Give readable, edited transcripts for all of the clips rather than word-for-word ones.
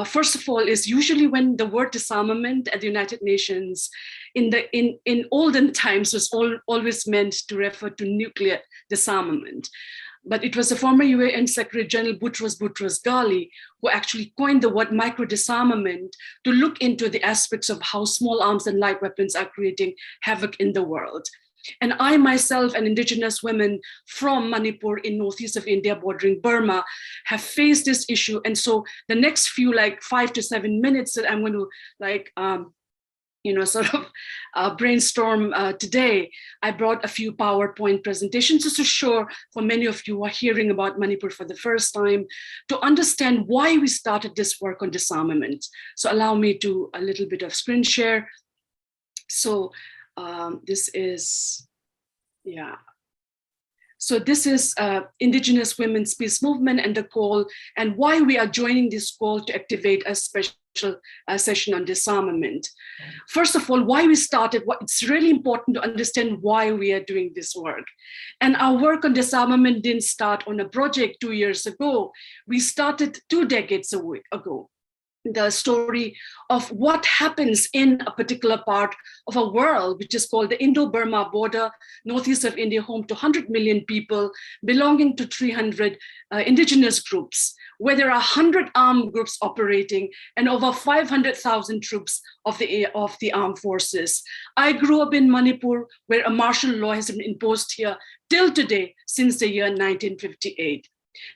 First of all, is usually when the word disarmament at the United Nations in olden times was always meant to refer to nuclear disarmament. But it was the former UN Secretary General Boutros Ghali who actually coined the word micro-disarmament to look into the aspects of how small arms and light weapons are creating havoc in the world. And I myself, an indigenous woman from Manipur in northeast of India bordering Burma, have faced this issue. And so the next few 5 to 7 minutes that I'm going to brainstorm today, I brought a few PowerPoint presentations just to show for many of you who are hearing about Manipur for the first time, to understand why we started this work on disarmament. So allow me to a little bit of screen share. So this is Indigenous Women's Peace Movement and the call, and why we are joining this call to activate a special session on disarmament. First of all, why we started, it's really important to understand why we are doing this work. And our work on disarmament didn't start on a project 2 years ago. We started 2 decades ago. The story of what happens in a particular part of a world, which is called the Indo-Burma border, northeast of India, home to 100 million people belonging to 300 indigenous groups, where there are 100 armed groups operating and over 500,000 troops of the armed forces. I grew up in Manipur, where a martial law has been imposed here till today since the year 1958.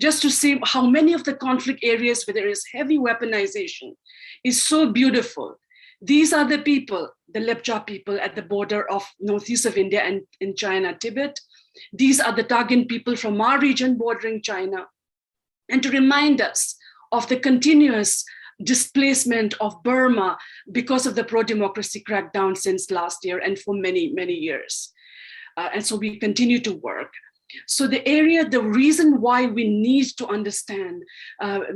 Just to see how many of the conflict areas where there is heavy weaponization is so beautiful. These are the people, the Lepcha people at the border of northeast of India and in China, Tibet. These are the Tagan people from our region bordering China. And to remind us of the continuous displacement of Burma because of the pro-democracy crackdown since last year and for many, many years. And so we continue to work. So the reason why we need to understand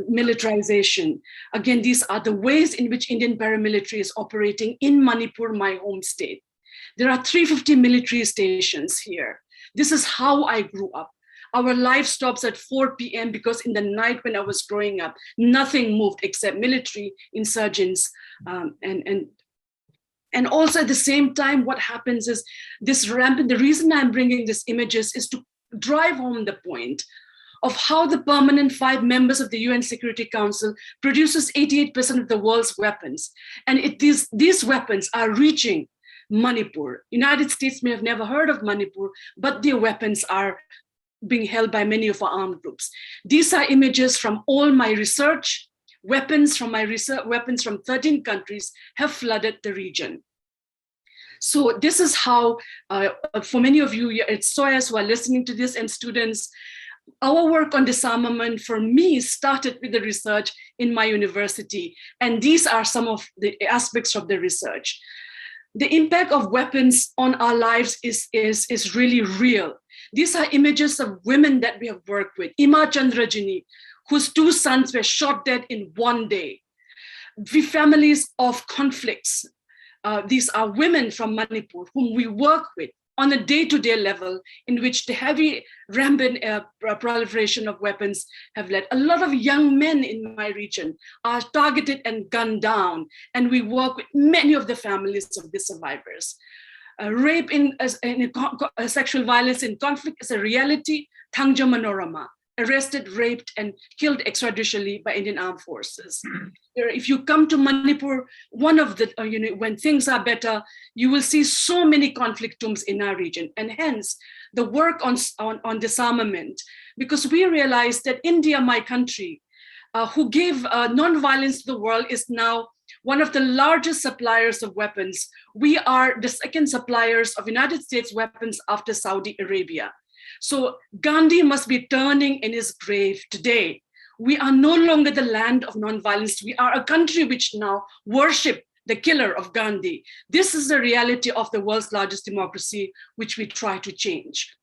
militarization, again, these are the ways in which Indian paramilitary is operating in Manipur, my home state. There are 350 military stations here. This is how I grew up. Our life stops at 4 p.m. because in the night when I was growing up, nothing moved except military insurgents. And also at the same time, what happens is this rampant, the reason I'm bringing these images is to drive home the point of how the permanent 5 members of the UN Security Council produces 88% of the world's weapons. And these weapons are reaching Manipur. United States may have never heard of Manipur, but their weapons are being held by many of our armed groups. These are images from all my research. Weapons from 13 countries have flooded the region. So this is how, for many of you at SOAS who are listening to this and students, our work on disarmament for me started with the research in my university. And these are some of the aspects of the research. The impact of weapons on our lives is really real. These are images of women that we have worked with. Ima Chandrajini, whose 2 sons were shot dead in 1 day. The families of conflicts. These are women from Manipur whom we work with on a day-to-day level, in which the heavy rampant proliferation of weapons have led. A lot of young men in my region are targeted and gunned down, and we work with many of the families of the survivors. Rape sexual violence in conflict is a reality. Thangja Manorama, arrested, raped, and killed extrajudicially by Indian armed forces. If you come to Manipur, one of the, when things are better, you will see so many conflict tombs in our region. And hence, the work on disarmament, because we realize that India, my country, who gave non-violence to the world, is now one of the largest suppliers of weapons. We are the second suppliers of United States weapons after Saudi Arabia. So Gandhi must be turning in his grave today. We are no longer the land of non-violence. We are a country which now worship the killer of Gandhi. This is the reality of the world's largest democracy, which we try to change.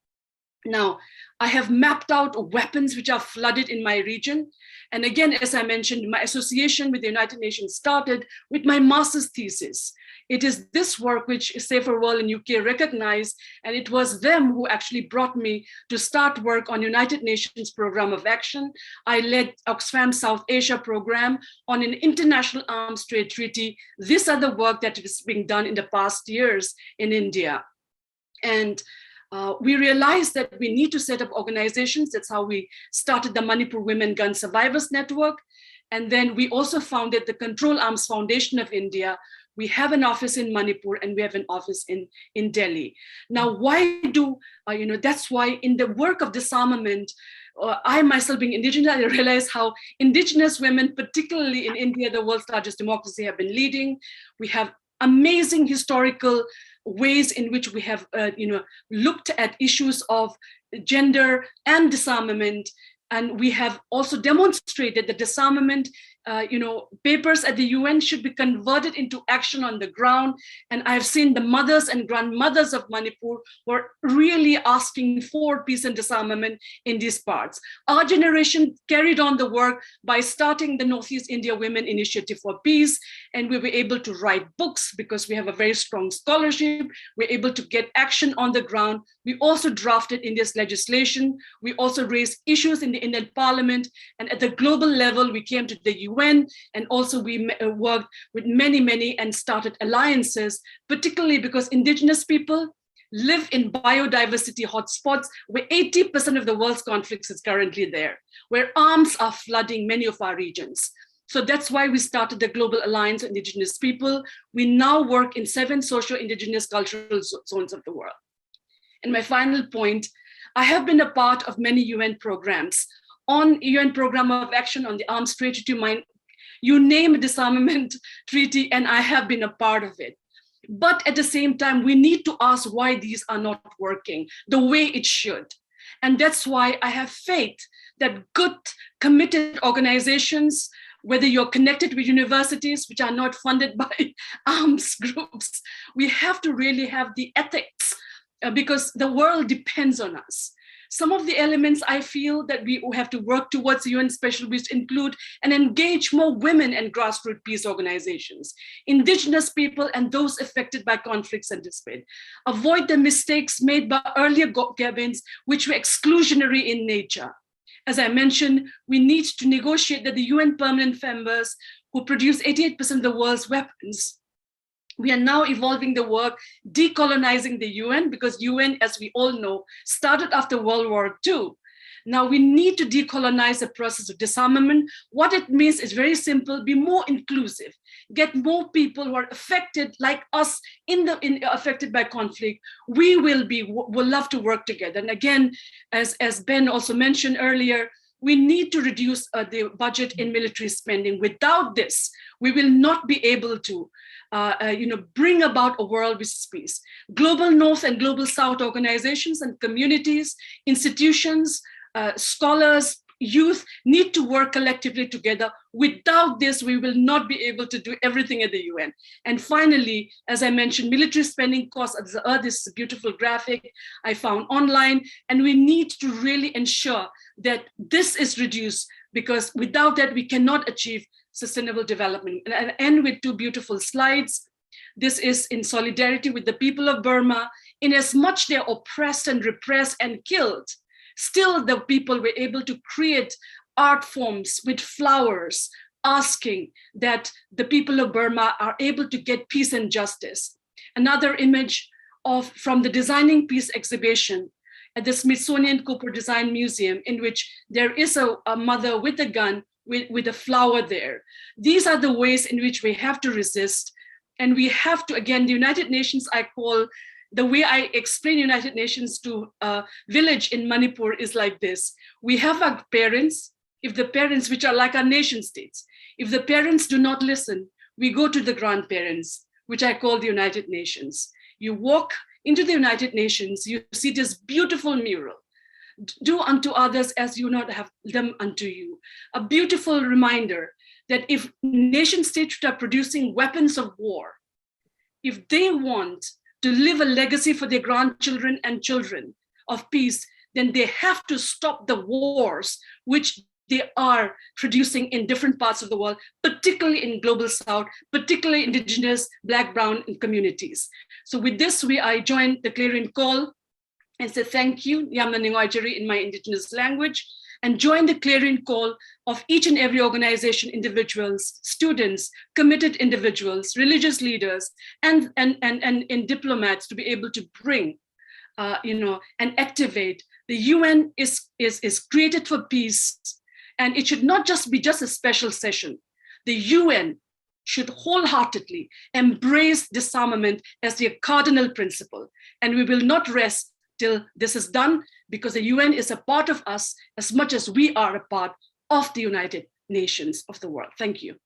Now, I have mapped out weapons which are flooded in my region. And again, as I mentioned, my association with the United Nations started with my master's thesis It is this work which Safer World in UK recognized, and it was them who actually brought me to start work on United Nations Program of Action. I led Oxfam South Asia program on an international arms trade treaty. These are the work that is being done in the past years in India. And we realized that we need to set up organizations. That's how we started the Manipur Women Gun Survivors Network. And then we also founded the Control Arms Foundation of India. We have an office in Manipur and we have an office in Delhi. Now, why do, that's why in the work of disarmament, I myself being indigenous, I realize how indigenous women, particularly in India, the world's largest democracy, have been leading. We have amazing historical ways in which we have looked at issues of gender and disarmament. And we have also demonstrated that disarmament papers at the UN should be converted into action on the ground. And I've seen the mothers and grandmothers of Manipur who are really asking for peace and disarmament in these parts. Our generation carried on the work by starting the Northeast India Women Initiative for Peace. And we were able to write books because we have a very strong scholarship. We're able to get action on the ground. We also drafted India's legislation. We also raised issues in the Indian Parliament. And at the global level, we came to the UN, and also we worked with many and started alliances, particularly because indigenous people live in biodiversity hotspots where 80% of the world's conflicts is currently there, where arms are flooding many of our regions. So that's why we started the Global Alliance of Indigenous People. We now work in 7 socio-indigenous cultural zones of the world. And my final point, I have been a part of many UN programs on UN Program of Action on the Arms Trade Treaty. You name a disarmament treaty, and I have been a part of it. But at the same time, we need to ask why these are not working the way it should. And that's why I have faith that good, committed organizations, whether you're connected with universities which are not funded by arms groups, we have to really have the ethics because the world depends on us. Some of the elements I feel that we have to work towards UN special, which include and engage more women and grassroots peace organizations, indigenous people and those affected by conflicts and dispute. Avoid the mistakes made by earlier governments, which were exclusionary in nature. As I mentioned, we need to negotiate that the UN permanent members who produce 88% of the world's weapons. We are now evolving the work, decolonizing the UN, because UN, as we all know, started after World War II. Now we need to decolonize the process of disarmament. What it means is very simple: be more inclusive, get more people who are affected like us affected by conflict. We will love to work together. And again, as Ben also mentioned earlier, we need to reduce the budget in military spending. Without this, we will not be able to bring about a world with peace. Global North and Global South organizations and communities, institutions, scholars, youth need to work collectively together. Without this, we will not be able to do everything at the UN. And finally, as I mentioned, military spending costs of the earth. This is a beautiful graphic I found online, and we need to really ensure that this is reduced, because without that, we cannot achieve sustainable development. And I'll end with 2 beautiful slides. This is in solidarity with the people of Burma. In as much they're oppressed and repressed and killed, still the people were able to create art forms with flowers, asking that the people of Burma are able to get peace and justice. Another image from the Designing Peace exhibition at the Smithsonian Cooper Design Museum, in which there is a mother with a gun with a flower there. These are the ways in which we have to resist. And we have to, again, the United Nations, I call, the way I explain United Nations to a village in Manipur is like this. We have our parents, if the parents, which are like our nation states, if the parents do not listen, we go to the grandparents, which I call the United Nations. You walk into the United Nations, you see this beautiful mural. Do unto others as you not have them unto you. A beautiful reminder that if nation states are producing weapons of war, if they want to leave a legacy for their grandchildren and children of peace, then they have to stop the wars which they are producing in different parts of the world, particularly in Global South, particularly indigenous, Black, brown communities. So with this, I join the clarion call and say thank you, Yamna Ningwajiri, in my indigenous language, and join the clarion call of each and every organization, individuals, students, committed individuals, religious leaders, and diplomats to be able to bring, and activate. The UN is created for peace, and it should not just be a special session. The UN should wholeheartedly embrace disarmament as their cardinal principle, and we will not rest till this is done, because the UN is a part of us as much as we are a part of the United Nations of the world. Thank you.